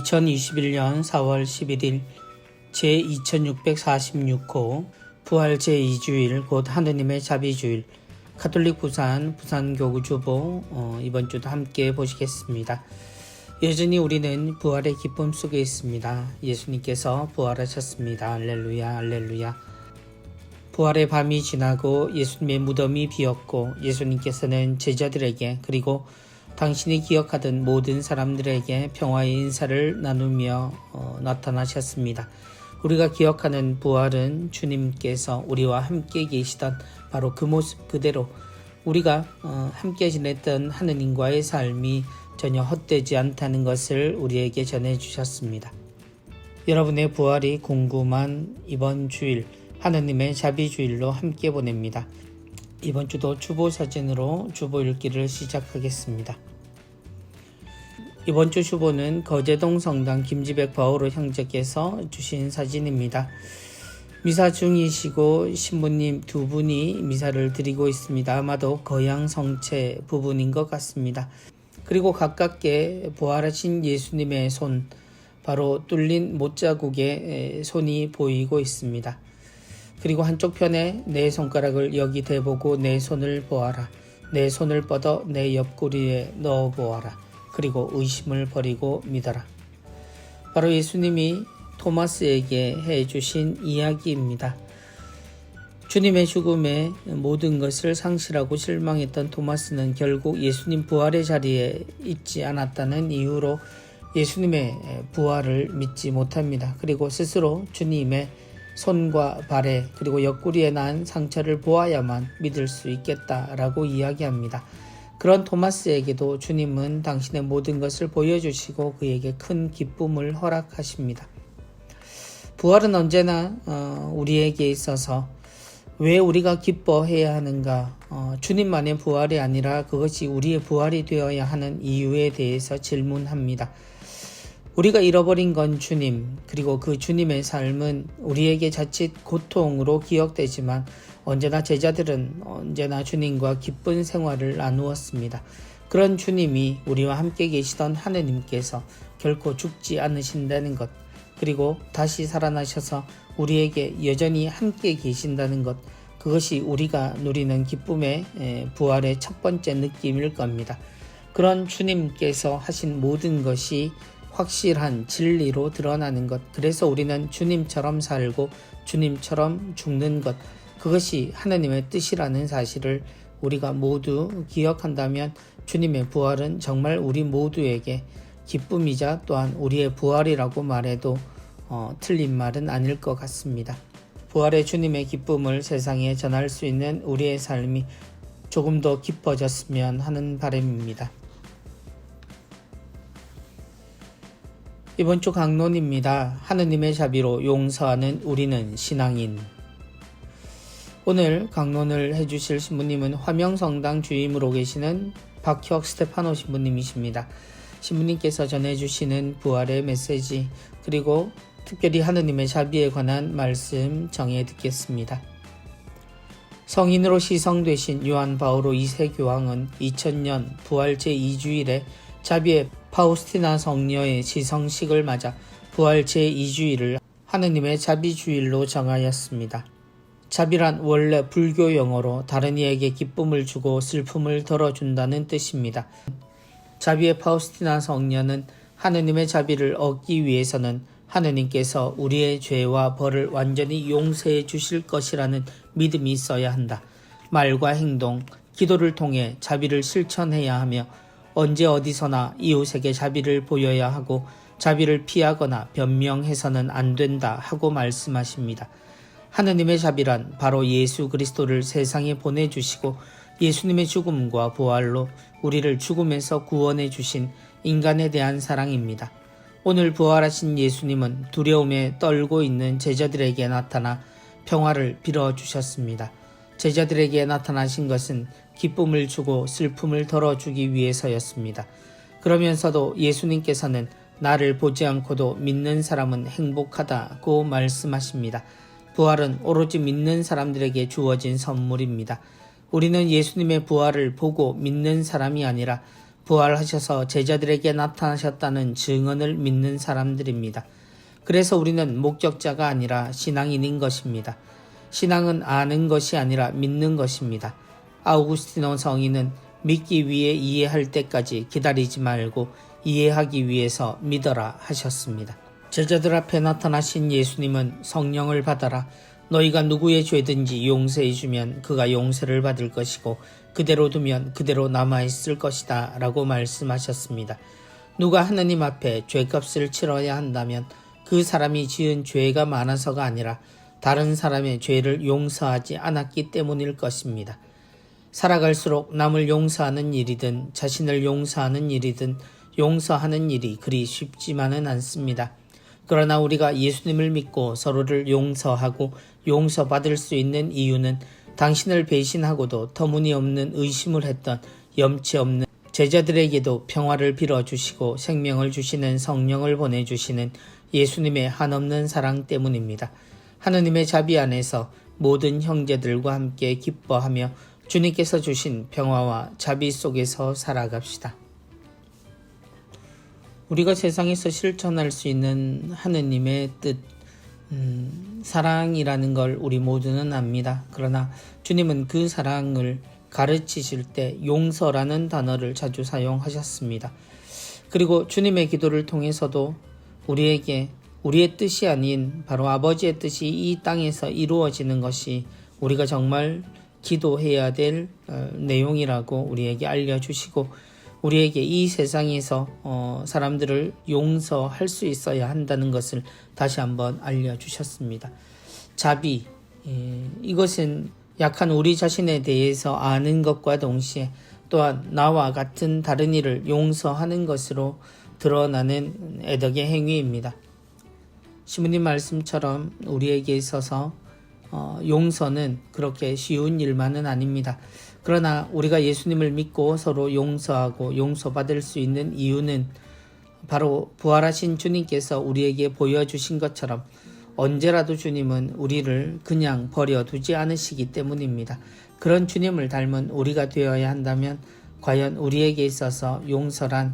2021년 4월 11일 제2646호 부활 제2주일 곧 하느님의 자비주일 가톨릭 부산교구 주보 이번 주도 함께 보시겠습니다. 여전히 우리는 부활의 기쁨 속에 있습니다. 예수님께서 부활하셨습니다. 할렐루야 할렐루야. 부활의 밤이 지나고 예수님의 무덤이 비었고 예수님께서는 제자들에게 그리고 당신이 기억하던 모든 사람들에게 평화의 인사를 나누며 나타나셨습니다. 우리가 기억하는 부활은 주님께서 우리와 함께 계시던 바로 그 모습 그대로 우리가 함께 지냈던 하느님과의 삶이 전혀 헛되지 않다는 것을 우리에게 전해주셨습니다. 여러분의 부활이 궁금한 이번 주일 하느님의 자비주일로 함께 보냅니다. 이번 주도 주보 사진으로 주보 읽기를 시작하겠습니다. 이번 주 주보는 거제동 성당 김지백 바오로 형제께서 주신 사진입니다. 미사 중이시고 신부님 두 분이 미사를 드리고 있습니다. 아마도 거양 성체 부분인 것 같습니다. 그리고 가깝게 부활하신 예수님의 손, 바로 뚫린 못자국에 손이 보이고 있습니다. 그리고 한쪽 편에 내 손가락을 여기 대보고 내 손을 보아라. 내 손을 뻗어 내 옆구리에 넣어 보아라. 그리고 의심을 버리고 믿어라. 바로 예수님이 토마스에게 해주신 이야기입니다. 주님의 죽음에 모든 것을 상실하고 실망했던 토마스는 결국 예수님 부활의 자리에 있지 않았다는 이유로 예수님의 부활을 믿지 못합니다. 그리고 스스로 주님의 손과 발에 그리고 옆구리에 난 상처를 보아야만 믿을 수 있겠다라고 이야기합니다. 그런 토마스에게도 주님은 당신의 모든 것을 보여주시고 그에게 큰 기쁨을 허락하십니다. 부활은 언제나 우리에게 있어서 왜 우리가 기뻐해야 하는가? 주님만의 부활이 아니라 그것이 우리의 부활이 되어야 하는 이유에 대해서 질문합니다. 우리가 잃어버린 건 주님, 그리고 그 주님의 삶은 우리에게 자칫 고통으로 기억되지만 언제나 제자들은 언제나 주님과 기쁜 생활을 나누었습니다. 그런 주님이 우리와 함께 계시던 하느님께서 결코 죽지 않으신다는 것, 그리고 다시 살아나셔서 우리에게 여전히 함께 계신다는 것, 그것이 우리가 누리는 기쁨의 부활의 첫 번째 느낌일 겁니다. 그런 주님께서 하신 모든 것이 확실한 진리로 드러나는 것, 그래서 우리는 주님처럼 살고 주님처럼 죽는 것, 그것이 하나님의 뜻이라는 사실을 우리가 모두 기억한다면 주님의 부활은 정말 우리 모두에게 기쁨이자 또한 우리의 부활이라고 말해도 틀린 말은 아닐 것 같습니다. 부활의 주님의 기쁨을 세상에 전할 수 있는 우리의 삶이 조금 더 깊어졌으면 하는 바람입니다. 이번 주 강론입니다. 하느님의 자비로 용서하는 우리는 신앙인. 오늘 강론을 해주실 신부님은 화명성당 주임으로 계시는 박혁 스테파노 신부님이십니다. 신부님께서 전해주시는 부활의 메시지 그리고 특별히 하느님의 자비에 관한 말씀 정해 듣겠습니다. 성인으로 시성되신 요한 바오로 2세 교황은 2000년 부활 제2주일에 자비의 파우스티나 성녀의 시성식을 맞아 부활 제2주일을 하느님의 자비주일로 정하였습니다. 자비란 원래 불교 용어로 다른 이에게 기쁨을 주고 슬픔을 덜어준다는 뜻입니다. 자비의 파우스티나 성녀는 하느님의 자비를 얻기 위해서는 하느님께서 우리의 죄와 벌을 완전히 용서해 주실 것이라는 믿음이 있어야 한다. 말과 행동, 기도를 통해 자비를 실천해야 하며 언제 어디서나 이웃에게 자비를 보여야 하고 자비를 피하거나 변명해서는 안 된다 하고 말씀하십니다. 하느님의 자비란 바로 예수 그리스도를 세상에 보내주시고 예수님의 죽음과 부활로 우리를 죽음에서 구원해 주신 인간에 대한 사랑입니다. 오늘 부활하신 예수님은 두려움에 떨고 있는 제자들에게 나타나 평화를 빌어주셨습니다. 제자들에게 나타나신 것은 기쁨을 주고 슬픔을 덜어주기 위해서였습니다. 그러면서도 예수님께서는 나를 보지 않고도 믿는 사람은 행복하다고 말씀하십니다. 부활은 오로지 믿는 사람들에게 주어진 선물입니다. 우리는 예수님의 부활을 보고 믿는 사람이 아니라 부활하셔서 제자들에게 나타나셨다는 증언을 믿는 사람들입니다. 그래서 우리는 목격자가 아니라 신앙인인 것입니다. 신앙은 아는 것이 아니라 믿는 것입니다. 아우구스티노 성인은 믿기 위해 이해할 때까지 기다리지 말고 이해하기 위해서 믿어라 하셨습니다. 제자들 앞에 나타나신 예수님은 성령을 받아라. 너희가 누구의 죄든지 용서해 주면 그가 용서를 받을 것이고 그대로 두면 그대로 남아있을 것이다 라고 말씀하셨습니다. 누가 하느님 앞에 죄값을 치러야 한다면 그 사람이 지은 죄가 많아서가 아니라 다른 사람의 죄를 용서하지 않았기 때문일 것입니다. 살아갈수록 남을 용서하는 일이든 자신을 용서하는 일이든 용서하는 일이 그리 쉽지만은 않습니다. 그러나 우리가 예수님을 믿고 서로를 용서하고 용서받을 수 있는 이유는 당신을 배신하고도 터무니없는 의심을 했던 염치 없는 제자들에게도 평화를 빌어주시고 생명을 주시는 성령을 보내주시는 예수님의 한없는 사랑 때문입니다. 하느님의 자비 안에서 모든 형제들과 함께 기뻐하며 주님께서 주신 평화와 자비 속에서 살아갑시다. 우리가 세상에서 실천할 수 있는 하느님의 뜻, 사랑이라는 걸 우리 모두는 압니다. 그러나 주님은 그 사랑을 가르치실 때 용서라는 단어를 자주 사용하셨습니다. 그리고 주님의 기도를 통해서도 우리에게 우리의 뜻이 아닌 바로 아버지의 뜻이 이 땅에서 이루어지는 것이 우리가 정말 기도해야 될 내용이라고 우리에게 알려주시고 우리에게 이 세상에서 사람들을 용서할 수 있어야 한다는 것을 다시 한번 알려주셨습니다. 자비, 이것은 약한 우리 자신에 대해서 아는 것과 동시에 또한 나와 같은 다른 이를 용서하는 것으로 드러나는 애덕의 행위입니다. 시모님 말씀처럼 우리에게 있어서 용서는 그렇게 쉬운 일만은 아닙니다. 그러나 우리가 예수님을 믿고 서로 용서하고 용서받을 수 있는 이유는 바로 부활하신 주님께서 우리에게 보여주신 것처럼 언제라도 주님은 우리를 그냥 버려두지 않으시기 때문입니다. 그런 주님을 닮은 우리가 되어야 한다면 과연 우리에게 있어서 용서란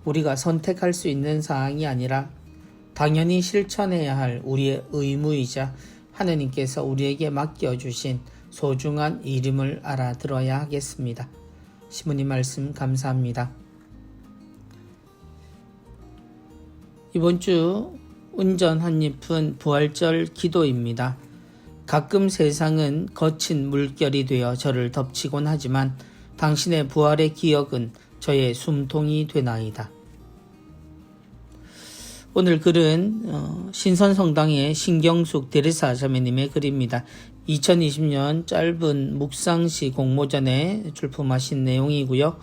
우리가 선택할 수 있는 사항이 아니라 당연히 실천해야 할 우리의 의무이자 하느님께서 우리에게 맡겨주신 소중한 일임을 알아들어야 하겠습니다. 시모님 말씀 감사합니다. 이번 주 운전 한입은 부활절 기도입니다. 가끔 세상은 거친 물결이 되어 저를 덮치곤 하지만 당신의 부활의 기억은 저의 숨통이 되나이다. 오늘 글은 신선성당의 신경숙 대리사 자매님의 글입니다. 2020년 짧은 묵상시 공모전에 출품하신 내용이고요.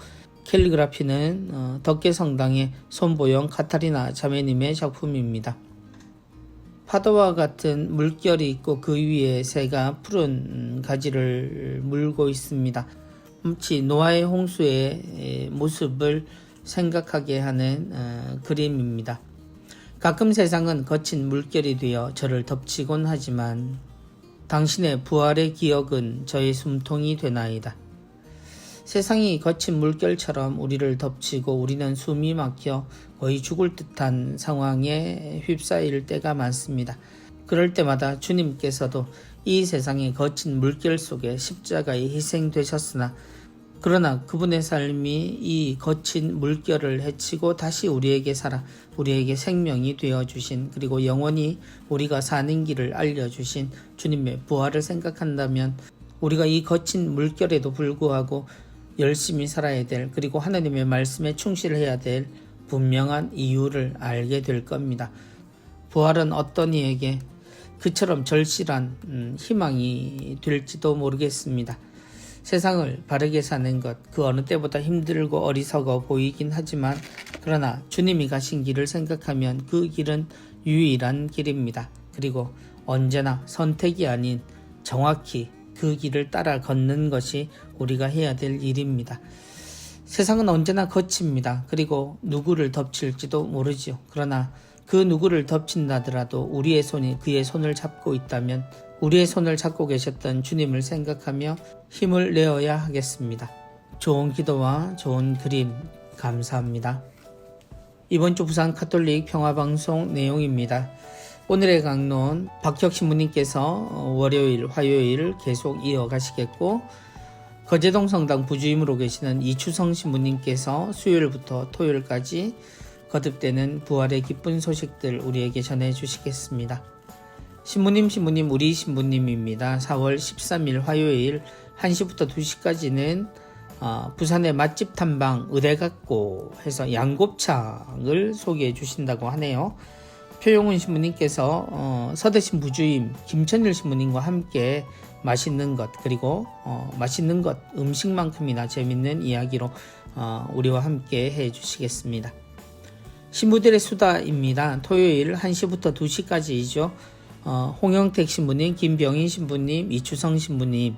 캘리그라피는 덕계성당의 손보영 카타리나 자매님의 작품입니다. 파도와 같은 물결이 있고 그 위에 새가 푸른 가지를 물고 있습니다. 마치 노아의 홍수의 모습을 생각하게 하는 그림입니다. 가끔 세상은 거친 물결이 되어 저를 덮치곤 하지만 당신의 부활의 기억은 저의 숨통이 되나이다. 세상이 거친 물결처럼 우리를 덮치고 우리는 숨이 막혀 거의 죽을 듯한 상황에 휩싸일 때가 많습니다. 그럴 때마다 주님께서도 이 세상의 거친 물결 속에 십자가에 희생되셨으나 그러나 그분의 삶이 이 거친 물결을 헤치고 다시 우리에게 살아 우리에게 생명이 되어주신 그리고 영원히 우리가 사는 길을 알려주신 주님의 부활을 생각한다면 우리가 이 거친 물결에도 불구하고 열심히 살아야 될 그리고 하나님의 말씀에 충실해야 될 분명한 이유를 알게 될 겁니다. 부활은 어떤 이에게 그처럼 절실한 희망이 될지도 모르겠습니다. 세상을 바르게 사는 것, 그 어느 때보다 힘들고 어리석어 보이긴 하지만 그러나 주님이 가신 길을 생각하면 그 길은 유일한 길입니다. 그리고 언제나 선택이 아닌 정확히 그 길을 따라 걷는 것이 우리가 해야 될 일입니다. 세상은 언제나 거칩니다. 그리고 누구를 덮칠지도 모르지요. 그러나 그 누구를 덮친다더라도 우리의 손이 그의 손을 잡고 있다면 우리의 손을 잡고 계셨던 주님을 생각하며 힘을 내어야 하겠습니다. 좋은 기도와 좋은 그림, 감사합니다. 이번 주 부산 가톨릭 평화방송 내용입니다. 오늘의 강론 박혁 신부님께서 월요일, 화요일 계속 이어가시겠고, 거제동 성당 부주임으로 계시는 이추성 신부님께서 수요일부터 토요일까지 거듭되는 부활의 기쁜 소식들 우리에게 전해주시겠습니다. 신부님 우리 신부님입니다. 4월 13일 화요일 1시부터 2시까지는 부산의 맛집 탐방 의대각고 해서 양곱창을 소개해 주신다고 하네요. 표용훈 신부님께서 서대신 부주임 김천일 신부님과 함께 맛있는 것, 그리고 맛있는 것 음식만큼이나 재밌는 이야기로 우리와 함께 해 주시겠습니다. 신부들의 수다입니다. 토요일 1시부터 2시까지이죠. 홍영택 신부님, 김병인 신부님, 이추성 신부님,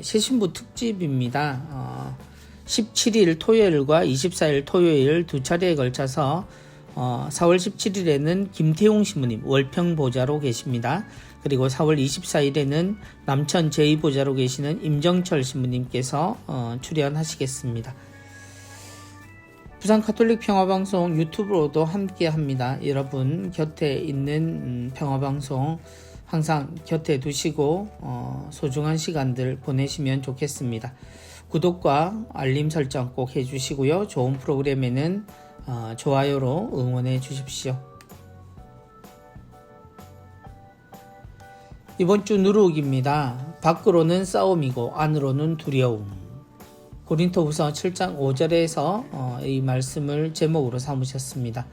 새신부 특집입니다. 17일 토요일과 24일 토요일 두 차례에 걸쳐서 4월 17일에는 김태용 신부님 월평보좌로 계십니다. 그리고 4월 24일에는 남천 제2보좌로 계시는 임정철 신부님께서 출연하시겠습니다. 부산 가톨릭 평화방송 유튜브로도 함께합니다. 여러분 곁에 있는 평화방송 항상 곁에 두시고 소중한 시간들 보내시면 좋겠습니다. 구독과 알림 설정 꼭 해주시고요. 좋은 프로그램에는 좋아요로 응원해 주십시오. 이번 주 누룩입니다. 밖으로는 싸움이고 안으로는 두려움. 고린토후서 7장 5절에서 이 말씀을 제목으로 삼으셨습니다.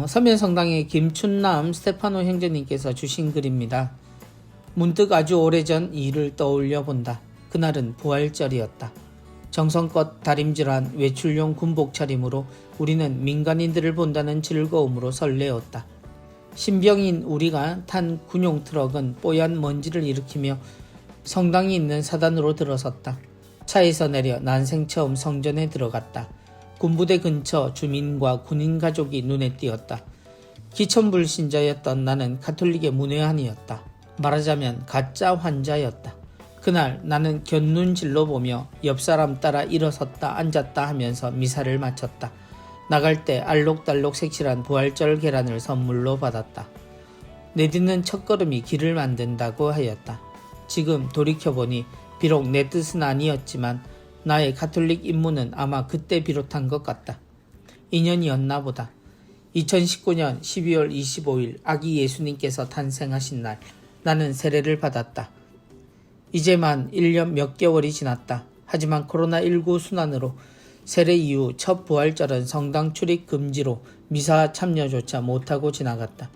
서면성당의 김춘남 스테파노 형제님께서 주신 글입니다. 문득 아주 오래전 일을 떠올려 본다. 그날은 부활절이었다. 정성껏 다림질한 외출용 군복 차림으로 우리는 민간인들을 본다는 즐거움으로 설레었다. 신병인 우리가 탄 군용 트럭은 뽀얀 먼지를 일으키며 성당이 있는 사단으로 들어섰다. 차에서 내려 난생 처음 성전에 들어갔다. 군부대 근처 주민과 군인 가족이 눈에 띄었다. 기천불신자였던 나는 가톨릭의 문외한이었다. 말하자면 가짜 환자였다. 그날 나는 곁눈질로 보며 옆 사람 따라 일어섰다 앉았다 하면서 미사를 마쳤다. 나갈 때 알록달록 색칠한 부활절 계란을 선물로 받았다. 내딛는 첫걸음이 길을 만든다고 하였다. 지금 돌이켜보니 비록 내 뜻은 아니었지만 나의 가톨릭 입문은 아마 그때 비롯한 것 같다. 인연이었나 보다. 2019년 12월 25일 아기 예수님께서 탄생하신 날 나는 세례를 받았다. 이제만 1년 몇 개월이 지났다. 하지만 코로나19 순환으로 세례 이후 첫 부활절은 성당 출입 금지로 미사 참여조차 못하고 지나갔다.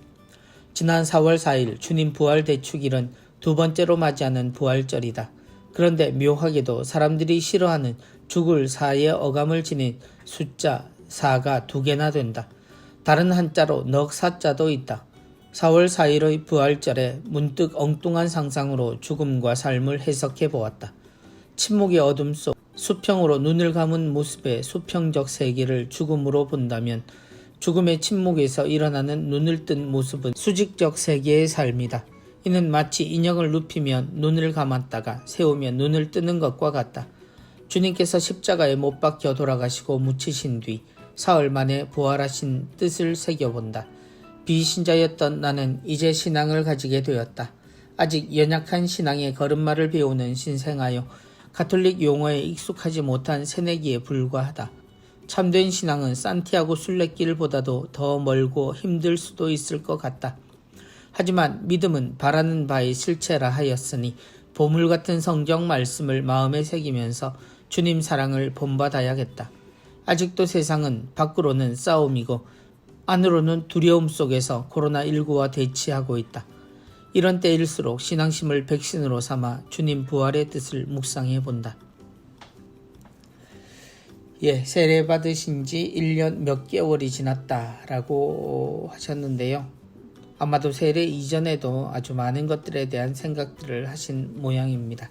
지난 4월 4일 주님 부활 대축일은 두 번째로 맞이하는 부활절이다. 그런데 묘하게도 사람들이 싫어하는 죽을 사의 어감을 지닌 숫자 4가 2개나 된다. 다른 한자로 넉사자도 있다. 4월 4일의 부활절에 문득 엉뚱한 상상으로 죽음과 삶을 해석해 보았다. 침묵의 어둠 속 수평으로 눈을 감은 모습의 수평적 세계를 죽음으로 본다면 죽음의 침묵에서 일어나는 눈을 뜬 모습은 수직적 세계의 삶이다. 이는 마치 인형을 눕히면 눈을 감았다가 세우면 눈을 뜨는 것과 같다. 주님께서 십자가에 못 박혀 돌아가시고 묻히신 뒤 사흘 만에 부활하신 뜻을 새겨본다. 비신자였던 나는 이제 신앙을 가지게 되었다. 아직 연약한 신앙의 걸음마를 배우는 신생아여 가톨릭 용어에 익숙하지 못한 새내기에 불과하다. 참된 신앙은 산티아고 순례길보다도 더 멀고 힘들 수도 있을 것 같다. 하지만 믿음은 바라는 바의 실체라 하였으니 보물 같은 성경 말씀을 마음에 새기면서 주님 사랑을 본받아야겠다. 아직도 세상은 밖으로는 싸움이고 안으로는 두려움 속에서 코로나19와 대치하고 있다. 이런 때일수록 신앙심을 백신으로 삼아 주님 부활의 뜻을 묵상해 본다. 세례 받으신 지 1년 몇 개월이 지났다라고 하셨는데요. 아마도 세례 이전에도 아주 많은 것들에 대한 생각들을 하신 모양입니다.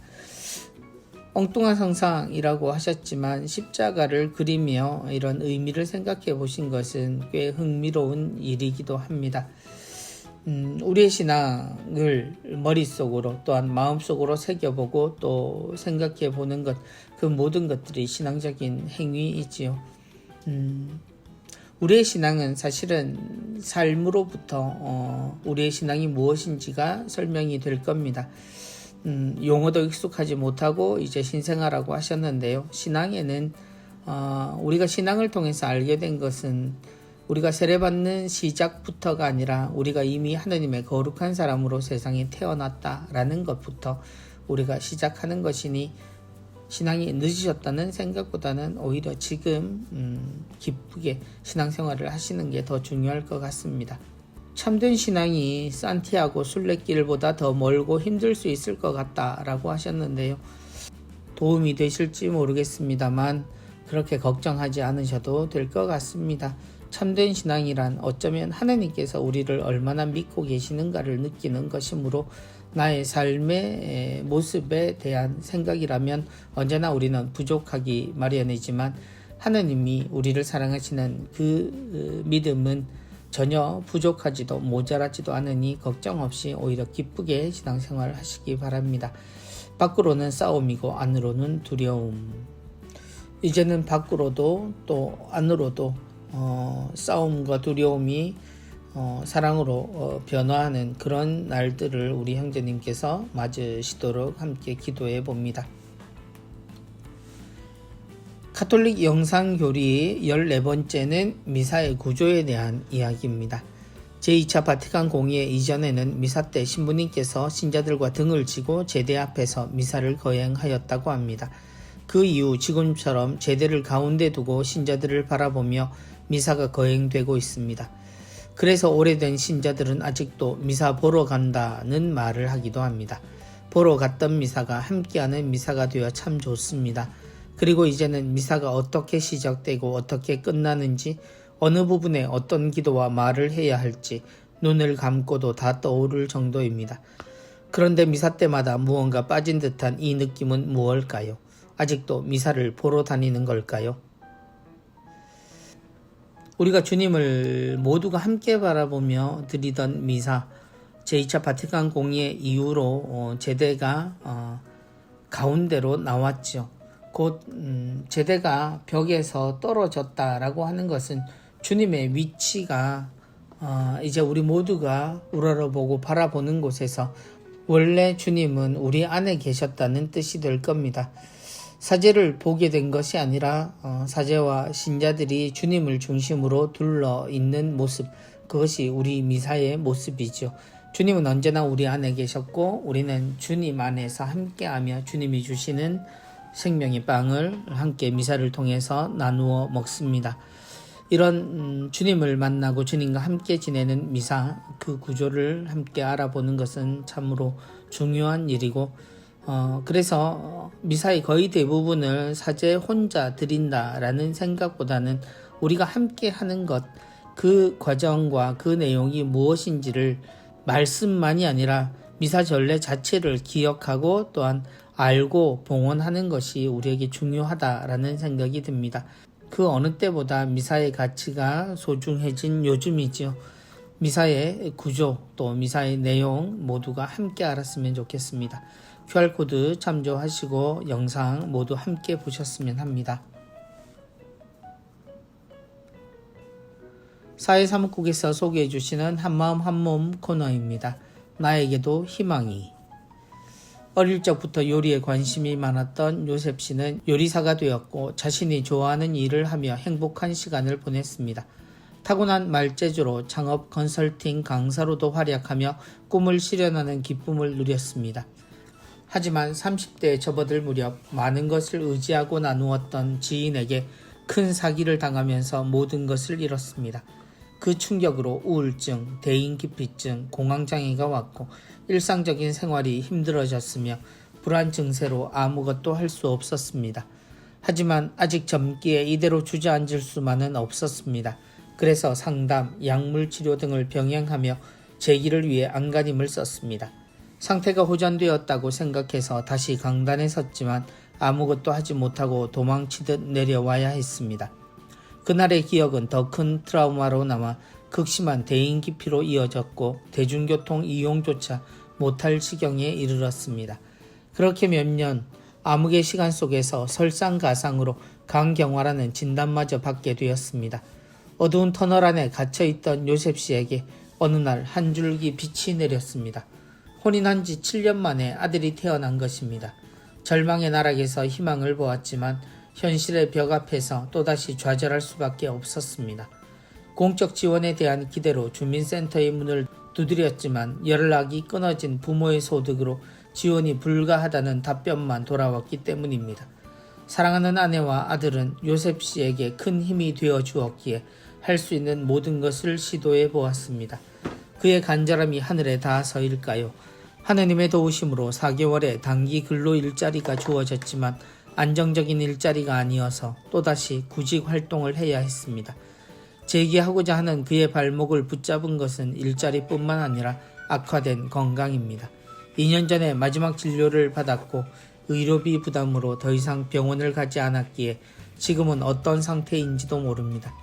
엉뚱한 상상이라고 하셨지만 십자가를 그리며 이런 의미를 생각해 보신 것은 꽤 흥미로운 일이기도 합니다. 우리의 신앙을 머릿속으로 또한 마음속으로 새겨보고 또 생각해 보는 것, 그 모든 것들이 신앙적인 행위이지요. 우리의 신앙은 사실은 삶으로부터 우리의 신앙이 무엇인지가 설명이 될 겁니다. 용어도 익숙하지 못하고 이제 신생아라고 하셨는데요. 신앙에는 우리가 신앙을 통해서 알게 된 것은 우리가 세례받는 시작부터가 아니라 우리가 이미 하느님의 거룩한 사람으로 세상에 태어났다라는 것부터 우리가 시작하는 것이니 신앙이 늦으셨다는 생각보다는 오히려 지금 기쁘게 신앙생활을 하시는 게 더 중요할 것 같습니다. 참된 신앙이 산티아고 순례길보다 더 멀고 힘들 수 있을 것 같다라고 하셨는데요. 도움이 되실지 모르겠습니다만 그렇게 걱정하지 않으셔도 될 것 같습니다. 참된 신앙이란 어쩌면 하나님께서 우리를 얼마나 믿고 계시는가를 느끼는 것이므로 나의 삶의 모습에 대한 생각이라면 언제나 우리는 부족하기 마련이지만 하나님이 우리를 사랑하시는 그 믿음은 전혀 부족하지도 모자라지도 않으니 걱정 없이 오히려 기쁘게 신앙생활을 하시기 바랍니다. 밖으로는 싸움이고 안으로는 두려움. 이제는 밖으로도 또 안으로도 싸움과 두려움이 사랑으로 변화하는 그런 날들을 우리 형제님께서 맞으시도록 함께 기도해 봅니다. 가톨릭 영상교리 14번째는 미사의 구조에 대한 이야기입니다. 제2차 바티칸 공의회 이전에는 미사 때 신부님께서 신자들과 등을 지고 제대 앞에서 미사를 거행하였다고 합니다. 그 이후 지금처럼 제대를 가운데 두고 신자들을 바라보며 미사가 거행되고 있습니다. 그래서 오래된 신자들은 아직도 미사 보러 간다는 말을 하기도 합니다. 보러 갔던 미사가 함께하는 미사가 되어 참 좋습니다. 그리고 이제는 미사가 어떻게 시작되고 어떻게 끝나는지 어느 부분에 어떤 기도와 말을 해야 할지 눈을 감고도 다 떠오를 정도입니다. 그런데 미사 때마다 무언가 빠진 듯한 이 느낌은 무엇일까요? 아직도 미사를 보러 다니는 걸까요? 우리가 주님을 모두가 함께 바라보며 드리던 미사, 제2차 바티칸 공의회 이후로 제대가 가운데로 나왔죠. 곧 제대가 벽에서 떨어졌다라고 하는 것은 주님의 위치가 이제 우리 모두가 우러러보고 바라보는 곳에서 원래 주님은 우리 안에 계셨다는 뜻이 될 겁니다. 사제를 보게 된 것이 아니라 사제와 신자들이 주님을 중심으로 둘러 있는 모습, 그것이 우리 미사의 모습이죠. 주님은 언제나 우리 안에 계셨고 우리는 주님 안에서 함께하며 주님이 주시는 생명의 빵을 함께 미사를 통해서 나누어 먹습니다. 이런 주님을 만나고 주님과 함께 지내는 미사, 그 구조를 함께 알아보는 것은 참으로 중요한 일이고 그래서 미사의 거의 대부분을 사제 혼자 드린다라는 생각보다는 우리가 함께 하는 것, 그 과정과 그 내용이 무엇인지를 말씀만이 아니라 미사 전례 자체를 기억하고 또한 알고 봉헌하는 것이 우리에게 중요하다라는 생각이 듭니다. 그 어느 때보다 미사의 가치가 소중해진 요즘이지요. 미사의 구조 또 미사의 내용 모두가 함께 알았으면 좋겠습니다. QR코드 참조하시고 영상 모두 함께 보셨으면 합니다. 사회사무국에서 소개해 주시는 한마음 한몸 코너입니다. 나에게도 희망이. 어릴 적부터 요리에 관심이 많았던 요셉 씨는 요리사가 되었고 자신이 좋아하는 일을 하며 행복한 시간을 보냈습니다. 타고난 말재주로 창업 컨설팅 강사로도 활약하며 꿈을 실현하는 기쁨을 누렸습니다. 하지만 30대에 접어들 무렵 많은 것을 의지하고 나누었던 지인에게 큰 사기를 당하면서 모든 것을 잃었습니다. 그 충격으로 우울증, 대인기피증, 공황장애가 왔고 일상적인 생활이 힘들어졌으며 불안 증세로 아무것도 할 수 없었습니다. 하지만 아직 젊기에 이대로 주저앉을 수만은 없었습니다. 그래서 상담, 약물치료 등을 병행하며 재기를 위해 안간힘을 썼습니다. 상태가 호전되었다고 생각해서 다시 강단에 섰지만 아무것도 하지 못하고 도망치듯 내려와야 했습니다. 그날의 기억은 더 큰 트라우마로 남아 극심한 대인기피로 이어졌고 대중교통 이용조차 못할 지경에 이르렀습니다. 그렇게 몇 년 암흑의 시간 속에서 설상가상으로 강경화라는 진단마저 받게 되었습니다. 어두운 터널 안에 갇혀있던 요셉 씨에게 어느 날 한 줄기 빛이 내렸습니다. 혼인한 지 7년 만에 아들이 태어난 것입니다. 절망의 나락에서 희망을 보았지만 현실의 벽 앞에서 또다시 좌절할 수밖에 없었습니다. 공적 지원에 대한 기대로 주민센터의 문을 두드렸지만 연락이 끊어진 부모의 소득으로 지원이 불가하다는 답변만 돌아왔기 때문입니다. 사랑하는 아내와 아들은 요셉 씨에게 큰 힘이 되어 주었기에 할 수 있는 모든 것을 시도해 보았습니다. 그의 간절함이 하늘에 닿아서일까요? 하느님의 도우심으로 4개월의 단기 근로 일자리가 주어졌지만 안정적인 일자리가 아니어서 또다시 구직 활동을 해야 했습니다. 재기하고자 하는 그의 발목을 붙잡은 것은 일자리뿐만 아니라 악화된 건강입니다. 2년 전에 마지막 진료를 받았고 의료비 부담으로 더 이상 병원을 가지 않았기에 지금은 어떤 상태인지도 모릅니다.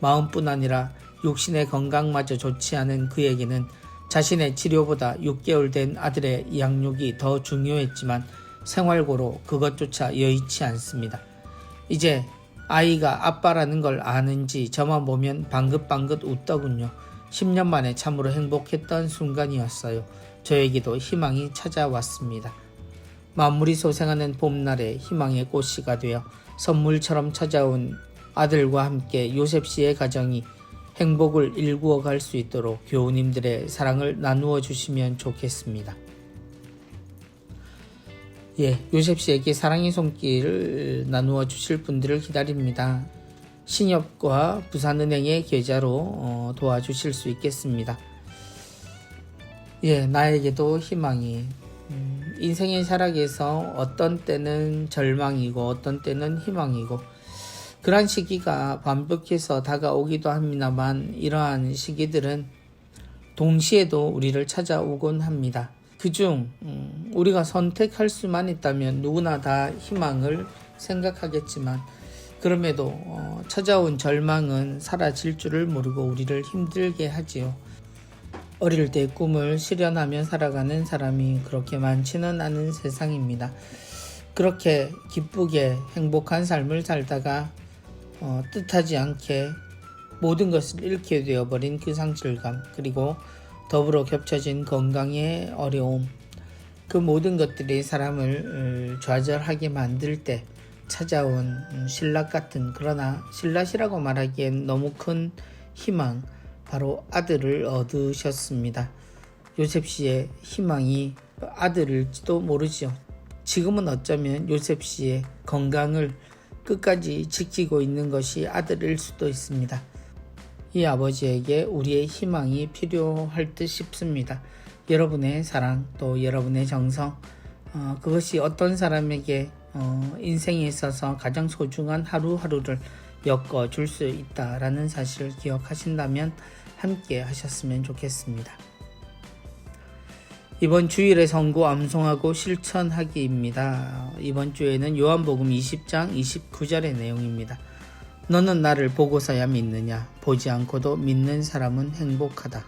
마음뿐 아니라 육신의 건강마저 좋지 않은 그에게는 자신의 치료보다 6개월 된 아들의 양육이 더 중요했지만 생활고로 그것조차 여의치 않습니다. 이제 아이가 아빠라는 걸 아는지 저만 보면 방긋방긋 웃더군요. 10년 만에 참으로 행복했던 순간이었어요. 저에게도 희망이 찾아왔습니다. 만물이 소생하는 봄날에 희망의 꽃씨가 되어 선물처럼 찾아온 아들과 함께 요셉 씨의 가정이 행복을 일구어 갈 수 있도록 교우님들의 사랑을 나누어 주시면 좋겠습니다. 요셉 씨에게 사랑의 손길을 나누어 주실 분들을 기다립니다. 신협과 부산은행의 계좌로 도와주실 수 있겠습니다. 나에게도 희망이 인생의 살아가서 어떤 때는 절망이고 어떤 때는 희망이고 그러한 시기가 반복해서 다가오기도 합니다만 이러한 시기들은 동시에도 우리를 찾아오곤 합니다. 그중 우리가 선택할 수만 있다면 누구나 다 희망을 생각하겠지만 그럼에도 찾아온 절망은 사라질 줄을 모르고 우리를 힘들게 하지요. 어릴 때 꿈을 실현하며 살아가는 사람이 그렇게 많지는 않은 세상입니다. 그렇게 기쁘게 행복한 삶을 살다가 뜻하지 않게 모든 것을 잃게 되어버린 그 상실감, 그리고 더불어 겹쳐진 건강의 어려움, 그 모든 것들이 사람을 좌절하게 만들 때 찾아온 신라 같은, 그러나 신라시라고 말하기엔 너무 큰 희망, 바로 아들을 얻으셨습니다. 요셉 씨의 희망이 아들일지도 모르죠. 지금은 어쩌면 요셉 씨의 건강을 끝까지 지키고 있는 것이 아들일 수도 있습니다. 이 아버지에게 우리의 희망이 필요할 듯 싶습니다. 여러분의 사랑, 또 여러분의 정성, 그것이 어떤 사람에게 인생에 있어서 가장 소중한 하루하루를 엮어줄 수 있다라는 사실을 기억하신다면 함께 하셨으면 좋겠습니다. 이번 주일의 선고 암송하고 실천하기입니다. 이번 주에는 요한복음 20장 29절의 내용입니다. 너는 나를 보고서야 믿느냐? 보지 않고도 믿는 사람은 행복하다.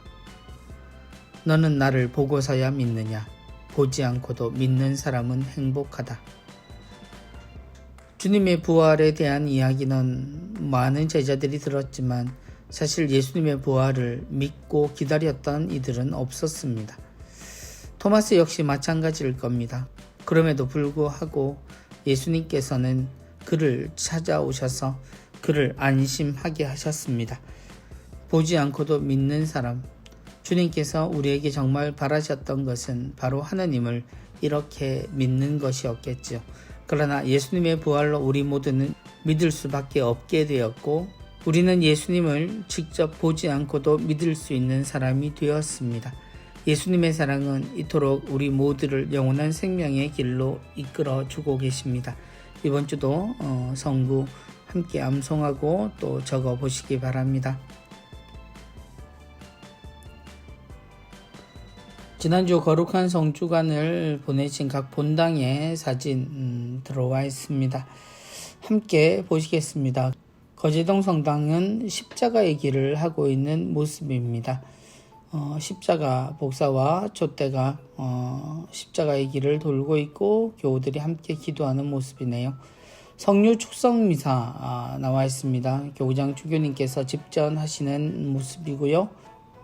너는 나를 보고서야 믿느냐? 보지 않고도 믿는 사람은 행복하다. 주님의 부활에 대한 이야기는 많은 제자들이 들었지만 사실 예수님의 부활을 믿고 기다렸던 이들은 없었습니다. 토마스 역시 마찬가지일 겁니다. 그럼에도 불구하고 예수님께서는 그를 찾아오셔서 그를 안심하게 하셨습니다. 보지 않고도 믿는 사람, 주님께서 우리에게 정말 바라셨던 것은 바로 하나님을 이렇게 믿는 것이었겠죠. 그러나 예수님의 부활로 우리 모두는 믿을 수밖에 없게 되었고 우리는 예수님을 직접 보지 않고도 믿을 수 있는 사람이 되었습니다. 예수님의 사랑은 이토록 우리 모두를 영원한 생명의 길로 이끌어 주고 계십니다. 이번 주도 성구 함께 암송하고 또 적어 보시기 바랍니다. 지난주 거룩한 성주간을 보내신 각 본당의 사진 들어와 있습니다. 함께 보시겠습니다. 거제동 성당은 십자가의 길을 하고 있는 모습입니다. 십자가 복사와 촛대가 십자가의 길을 돌고 있고 교우들이 함께 기도하는 모습이네요. 성류 축성 미사 나와 있습니다. 교우장 주교님께서 집전하시는 모습이고요.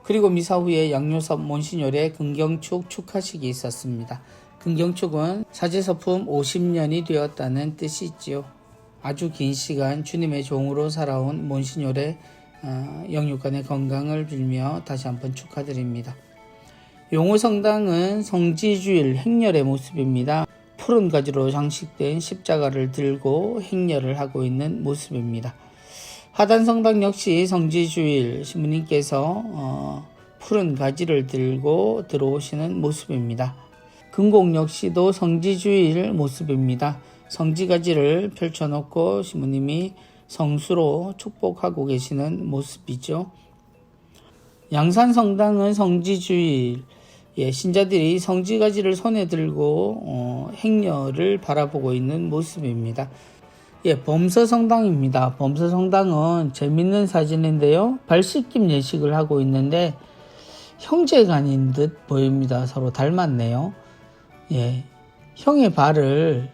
그리고 미사 후에 양요섭 몬시뇰의 긍경축 축하식이 있었습니다. 긍경축은 사제서품 50년이 되었다는 뜻이 있지요. 아주 긴 시간 주님의 종으로 살아온 몬시뇰의 영육간의 건강을 빌며 다시 한번 축하드립니다. 용호성당은 성지주일 행렬의 모습입니다. 푸른 가지로 장식된 십자가를 들고 행렬을 하고 있는 모습입니다. 하단성당 역시 성지주일 신부님께서 푸른 가지를 들고 들어오시는 모습입니다. 금곡 역시도 성지주일 모습입니다. 성지가지를 펼쳐놓고 신부님이 성수로 축복하고 계시는 모습이죠. 양산성당은 성지주일, 신자들이 성지가지를 손에 들고 행렬을 바라보고 있는 모습입니다. 범서성당입니다. 범서성당은 재밌는 사진인데요. 발씻김 예식을 하고 있는데 형제간인 듯 보입니다. 서로 닮았네요. 형의 발을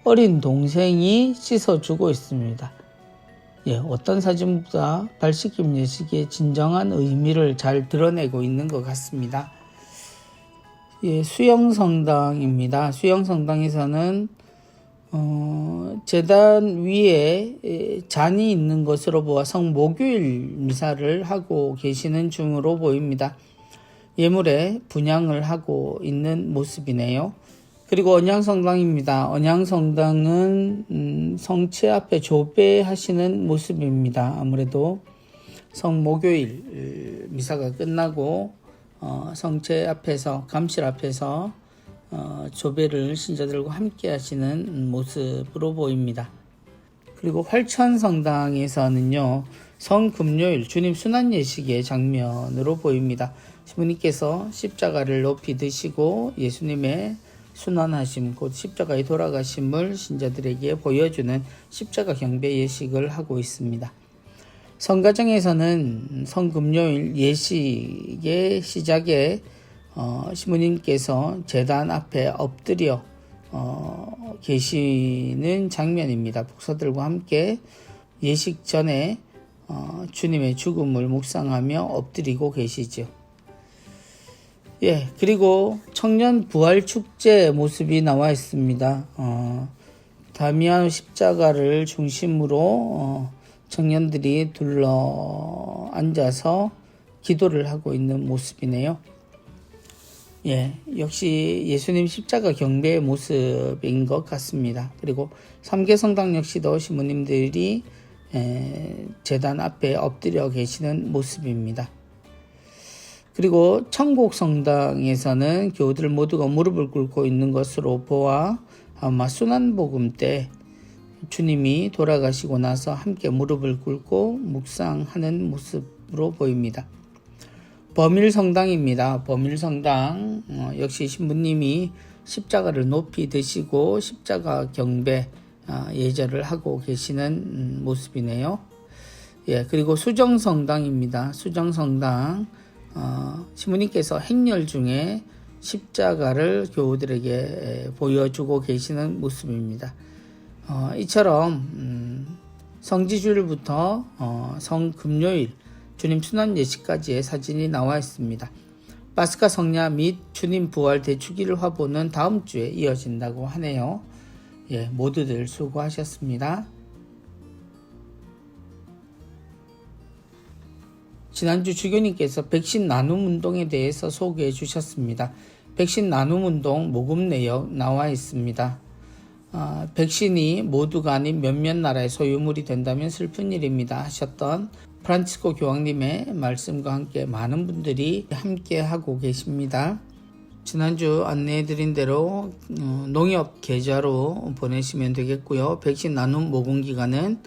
어린 동생이 씻어주고 있습니다. 어떤 사진보다 발씻김 예식의 진정한 의미를 잘 드러내고 있는 것 같습니다. 수영성당입니다. 수영성당에서는 제단 위에 잔이 있는 것으로 보아 성목요일 미사를 하고 계시는 중으로 보입니다. 예물에 분향을 하고 있는 모습이네요. 그리고 언양성당입니다. 언양성당은 성체 앞에 조배하시는 모습입니다. 아무래도 성목요일 미사가 끝나고 성체 앞에서 감실 앞에서 조배를 신자들과 함께 하시는 모습으로 보입니다. 그리고 활천성당에서는요, 성금요일 주님 순환 예식의 장면으로 보입니다. 신부님께서 십자가를 높이 드시고 예수님의 순환하심 곧 십자가의 돌아가심을 신자들에게 보여주는 십자가 경배 예식을 하고 있습니다. 성가정에서는 성금요일 예식의 시작에 신부님께서 제단 앞에 엎드려 계시는 장면입니다. 복사들과 함께 예식 전에 주님의 죽음을 묵상하며 엎드리고 계시죠. 그리고 청년 부활 축제 모습이 나와 있습니다. 다미안 십자가를 중심으로 청년들이 둘러 앉아서 기도를 하고 있는 모습이네요. 역시 예수님 십자가 경배의 모습인 것 같습니다. 그리고 삼계성당 역시도 신부님들이 제단 앞에 엎드려 계시는 모습입니다. 그리고 천곡성당에서는 교우들 모두가 무릎을 꿇고 있는 것으로 보아 아마 순환복음 때 주님이 돌아가시고 나서 함께 무릎을 꿇고 묵상하는 모습으로 보입니다. 범일성당입니다. 범일성당 역시 신부님이 십자가를 높이 드시고 십자가 경배 예절을 하고 계시는 모습이네요. 그리고 수정성당입니다. 수정성당 신부님께서 행렬 중에 십자가를 교우들에게 보여주고 계시는 모습입니다. 이처럼 성지주일부터 성금요일 주님 순환 예식까지의 사진이 나와 있습니다. 파스카 성야 및 주님 부활 대축일 화보는 다음 주에 이어진다고 하네요. 모두들 수고하셨습니다. 지난주 주교님께서 백신 나눔 운동에 대해서 소개해 주셨습니다. 백신 나눔 운동 모금 내역 나와 있습니다. 백신이 모두가 아닌 몇몇 나라의 소유물이 된다면 슬픈 일입니다 하셨던 프란치스코 교황님의 말씀과 함께 많은 분들이 함께 하고 계십니다. 지난주 안내해드린 대로 농협 계좌로 보내시면 되겠고요. 백신 나눔 모금 기간은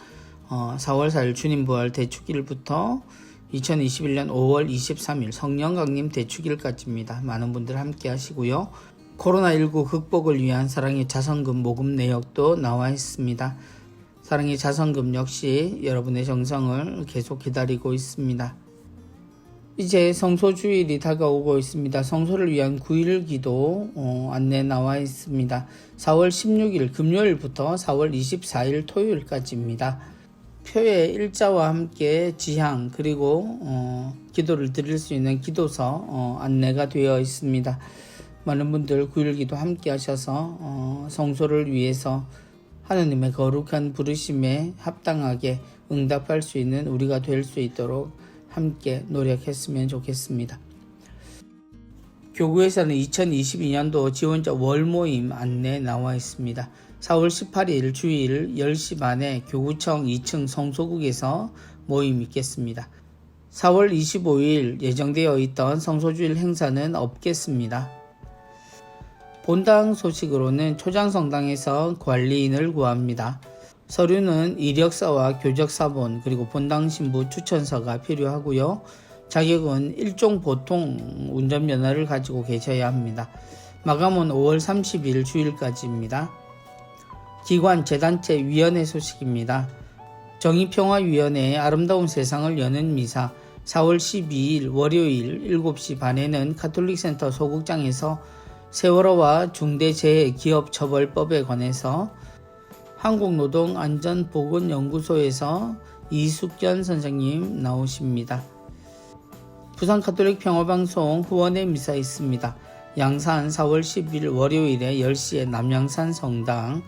4월 4일 주님 부활 대축일부터 2021년 5월 23일 성령강림 대축일까지입니다. 많은 분들 함께 하시고요. 코로나19 극복을 위한 사랑의 자선금 모금 내역도 나와 있습니다. 사랑의 자선금 역시 여러분의 정성을 계속 기다리고 있습니다. 이제 성소주일이 다가오고 있습니다. 성소를 위한 9일 기도 안내 나와 있습니다. 4월 16일 금요일부터 4월 24일 토요일까지입니다. 표에 일자와 함께 지향 그리고 기도를 드릴 수 있는 기도서 안내가 되어 있습니다. 많은 분들 9일 기도 함께 하셔서 성소를 위해서 하느님의 거룩한 부르심에 합당하게 응답할 수 있는 우리가 될 수 있도록 함께 노력했으면 좋겠습니다. 교구에서는 2022년도 지원자 월모임 안내 나와 있습니다. 4월 18일 주일 10시 반에 교구청 2층 성소국에서 모임 있겠습니다. 4월 25일 예정되어 있던 성소주일 행사는 없겠습니다. 본당 소식으로는 초장성당에서 관리인을 구합니다. 서류는 이력서와 교적사본 그리고 본당 신부 추천서가 필요하고요. 자격은 일종 보통 운전면허를 가지고 계셔야 합니다. 마감은 5월 30일 주일까지입니다. 기관 재단체 위원회 소식입니다. 정의평화위원회의 아름다운 세상을 여는 미사 4월 12일 월요일 7시 반에는 카톨릭센터 소극장에서 세월호와 중대재해기업처벌법에 관해서 한국노동안전보건연구소에서 이숙견 선생님 나오십니다. 부산 카톨릭 평화방송 후원의 미사 있습니다. 양산 4월 10일 월요일에 10시에 남양산 성당,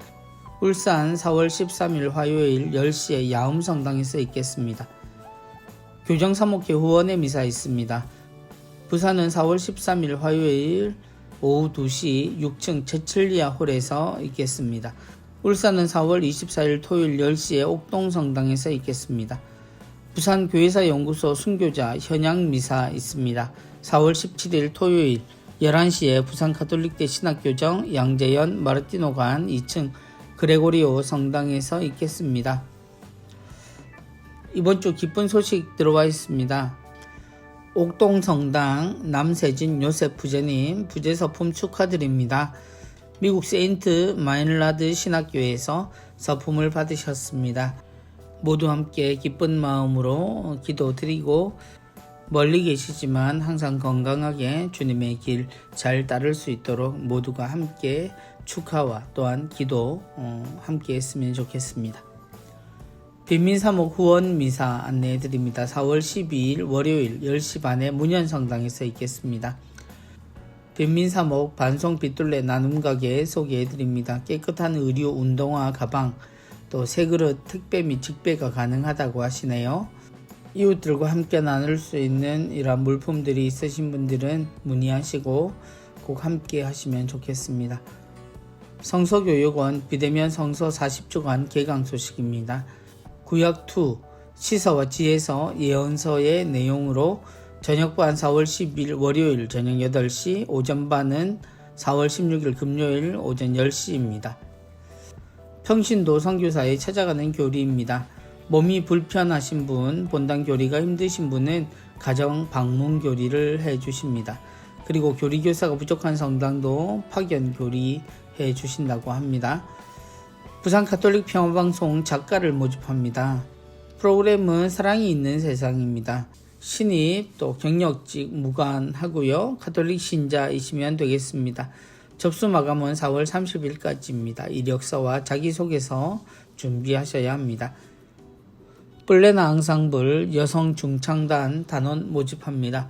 울산 4월 13일 화요일 10시에 야음성당에서 있겠습니다. 교정사목회 후원의 미사 있습니다. 부산은 4월 13일 화요일 오후 2시 6층 제칠리아 홀에서 있겠습니다. 울산은 4월 24일 토요일 10시에 옥동성당에서 있겠습니다. 부산 교회사 연구소 순교자 현양 미사 있습니다. 4월 17일 토요일 11시에 부산 가톨릭대 신학교정 양재현 마르티노관 2층 그레고리오 성당에서 있겠습니다. 이번 주 기쁜 소식 들어와 있습니다. 옥동성당 남세진 요셉 부제님 부제서품 축하드립니다. 미국 세인트 마인라드 신학교에서 서품을 받으셨습니다. 모두 함께 기쁜 마음으로 기도드리고 멀리 계시지만 항상 건강하게 주님의 길 잘 따를 수 있도록 모두가 함께 축하와 또한 기도 함께 했으면 좋겠습니다. 빈민사목 후원 미사 안내해 드립니다. 4월 12일 월요일 10시 반에 문현성당에서 있겠습니다. 빈민사목 반송 빗둘레 나눔가게 소개해 드립니다. 깨끗한 의류, 운동화, 가방, 또 새그릇 택배 및 직배가 가능하다고 하시네요. 이웃들과 함께 나눌 수 있는 이러한 물품들이 있으신 분들은 문의하시고 꼭 함께 하시면 좋겠습니다. 성서교육원 비대면 성서 40주간 개강 소식입니다. 구약2 시서와 지혜서 예언서의 내용으로 저녁반 4월 10일 월요일 저녁 8시, 오전반은 4월 16일 금요일 오전 10시입니다. 평신도 선교사에 찾아가는 교리입니다. 몸이 불편하신 분, 본당 교리가 힘드신 분은 가정 방문 교리를 해주십니다. 그리고 교리교사가 부족한 성당도 파견 교리 해주신다고 합니다. 부산 가톨릭 평화방송 작가를 모집합니다. 프로그램은 사랑이 있는 세상입니다. 신입 또 경력직 무관하고요. 가톨릭 신자이시면 되겠습니다. 접수 마감은 4월 30일까지입니다. 이력서와 자기소개서 준비하셔야 합니다. 플레나 앙상블 여성 중창단 단원 모집합니다.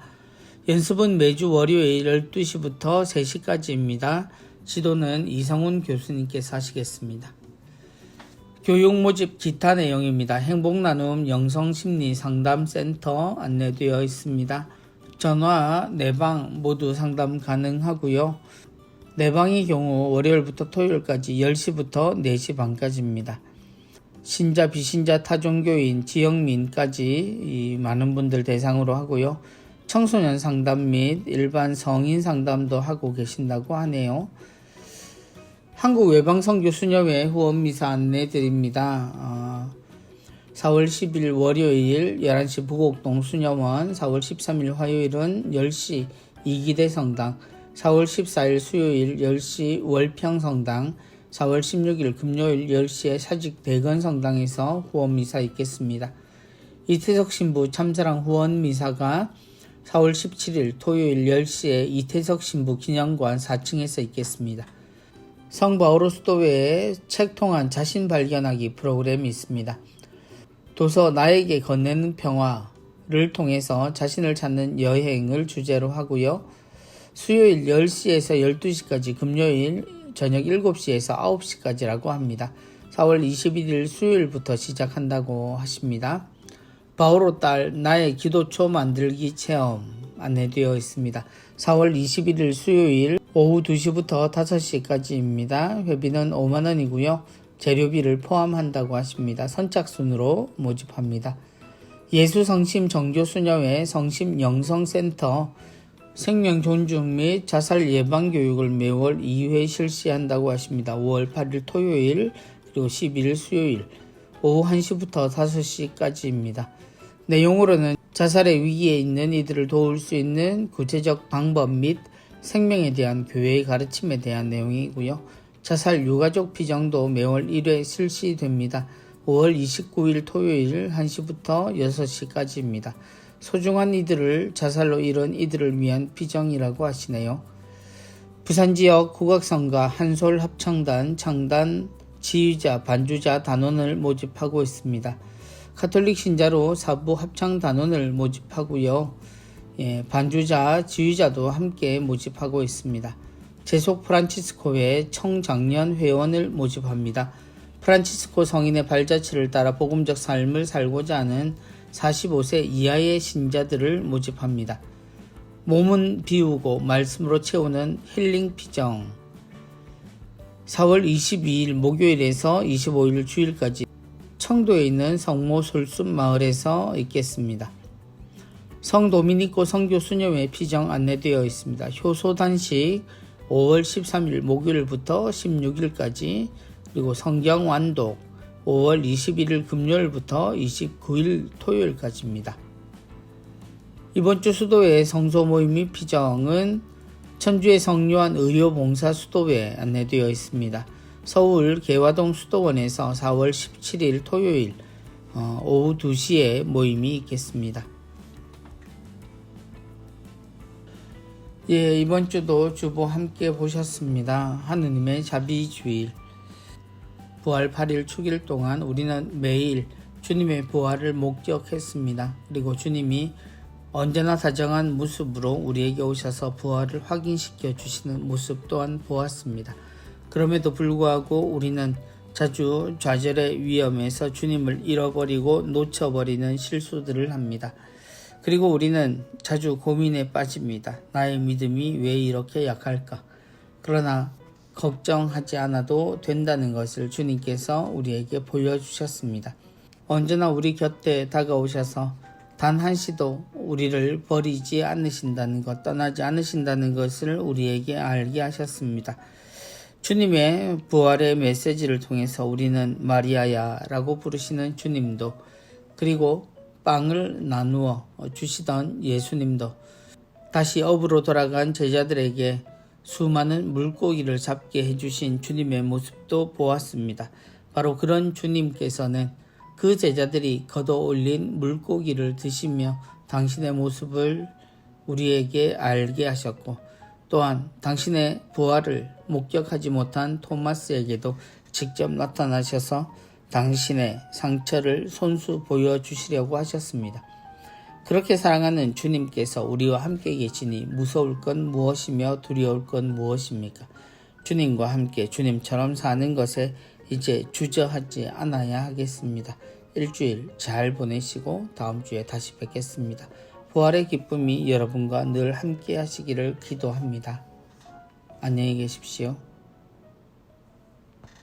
연습은 매주 월요일 12시부터 3시까지입니다. 지도는 이성훈 교수님께서 하시겠습니다. 교육 모집 기타 내용입니다. 행복나눔 영성심리상담센터 안내되어 있습니다. 전화, 내방 모두 상담 가능하고요. 내방의 경우 월요일부터 토요일까지 10시부터 4시 반까지입니다. 신자, 비신자, 타종교인, 지역민까지 많은 분들 대상으로 하고요. 청소년 상담 및 일반 성인 상담도 하고 계신다고 하네요. 한국외방선교수녀회 후원미사 안내드립니다. 4월 10일 월요일 11시 부곡동 수녀원, 4월 13일 화요일은 10시 이기대 성당, 4월 14일 수요일 10시 월평성당, 4월 16일 금요일 10시에 사직 대건성당에서 후원미사 있겠습니다. 이태석 신부 참사랑 후원미사가 4월 17일 토요일 10시에 이태석 신부 기념관 4층에서 있겠습니다. 성 바오로 수도회에 책 통한 자신 발견하기 프로그램이 있습니다. 도서 나에게 건네는 평화를 통해서 자신을 찾는 여행을 주제로 하고요. 수요일 10시에서 12시까지, 금요일 저녁 7시에서 9시까지라고 합니다. 4월 21일 수요일부터 시작한다고 하십니다. 바오로 딸 나의 기도초 만들기 체험 안내되어 있습니다. 4월 21일 수요일 오후 2시부터 5시까지입니다. 회비는 5만원이고요. 재료비를 포함한다고 하십니다. 선착순으로 모집합니다. 예수성심 정교수녀회 성심영성센터 생명 존중 및 자살 예방 교육을 매월 2회 실시한다고 하십니다. 5월 8일 토요일 그리고 11일 수요일 오후 1시부터 5시까지입니다. 내용으로는 자살의 위기에 있는 이들을 도울 수 있는 구체적 방법 및 생명에 대한 교회의 가르침에 대한 내용이고요. 자살 유가족 피정도 매월 1회 실시됩니다. 5월 29일 토요일 1시부터 6시까지입니다. 소중한 이들을 자살로 잃은 이들을 위한 피정이라고 하시네요. 부산지역 국악성가 한솔 합창단 창단 지휘자 반주자 단원을 모집하고 있습니다. 가톨릭 신자로 사부 합창 단원을 모집하고요. 반주자 지휘자도 함께 모집하고 있습니다. 제속 프란치스코회 청장년 회원을 모집합니다. 프란치스코 성인의 발자취를 따라 복음적 삶을 살고자 하는 45세 이하의 신자들을 모집합니다. 몸은 비우고 말씀으로 채우는 힐링 피정. 4월 22일 목요일에서 25일 주일까지 청도에 있는 성모 솔순 마을에서 있겠습니다. 성 도미니코 성교 수녀회 피정 안내되어 있습니다. 효소 단식 5월 13일 목요일부터 16일까지, 그리고 성경 완독 5월 21일 금요일부터 29일 토요일까지입니다. 이번 주 수도회 성소 모임 및 피정은 천주의 성요한 의료봉사 수도회 안내되어 있습니다. 서울 개화동 수도원에서 4월 17일 토요일 오후 2시에 모임이 있겠습니다. 이번 주도 주보 함께 보셨습니다. 하느님의 자비주일. 부활 8일 축일 동안 우리는 매일 주님의 부활을 목격했습니다. 그리고 주님이 언제나 다정한 모습으로 우리에게 오셔서 부활을 확인시켜 주시는 모습 또한 보았습니다. 그럼에도 불구하고 우리는 자주 좌절의 위험에서 주님을 잃어버리고 놓쳐버리는 실수들을 합니다. 그리고 우리는 자주 고민에 빠집니다. 나의 믿음이 왜 이렇게 약할까? 그러나 걱정하지 않아도 된다는 것을 주님께서 우리에게 보여주셨습니다. 언제나 우리 곁에 다가오셔서 단 한시도 우리를 버리지 않으신다는 것, 떠나지 않으신다는 것을 우리에게 알게 하셨습니다. 주님의 부활의 메시지를 통해서 우리는 마리아야 라고 부르시는 주님도, 그리고 빵을 나누어 주시던 예수님도, 다시 업으로 돌아간 제자들에게 수많은 물고기를 잡게 해주신 주님의 모습도 보았습니다. 바로 그런 주님께서는 그 제자들이 걷어 올린 물고기를 드시며 당신의 모습을 우리에게 알게 하셨고, 또한 당신의 부활을 목격하지 못한 토마스에게도 직접 나타나셔서 당신의 상처를 손수 보여주시려고 하셨습니다. 그렇게 사랑하는 주님께서 우리와 함께 계시니 무서울 건 무엇이며 두려울 건 무엇입니까? 주님과 함께 주님처럼 사는 것에 이제 주저하지 않아야 하겠습니다. 일주일 잘 보내시고 다음 주에 다시 뵙겠습니다. 부활의 기쁨이 여러분과 늘 함께 하시기를 기도합니다. 안녕히 계십시오.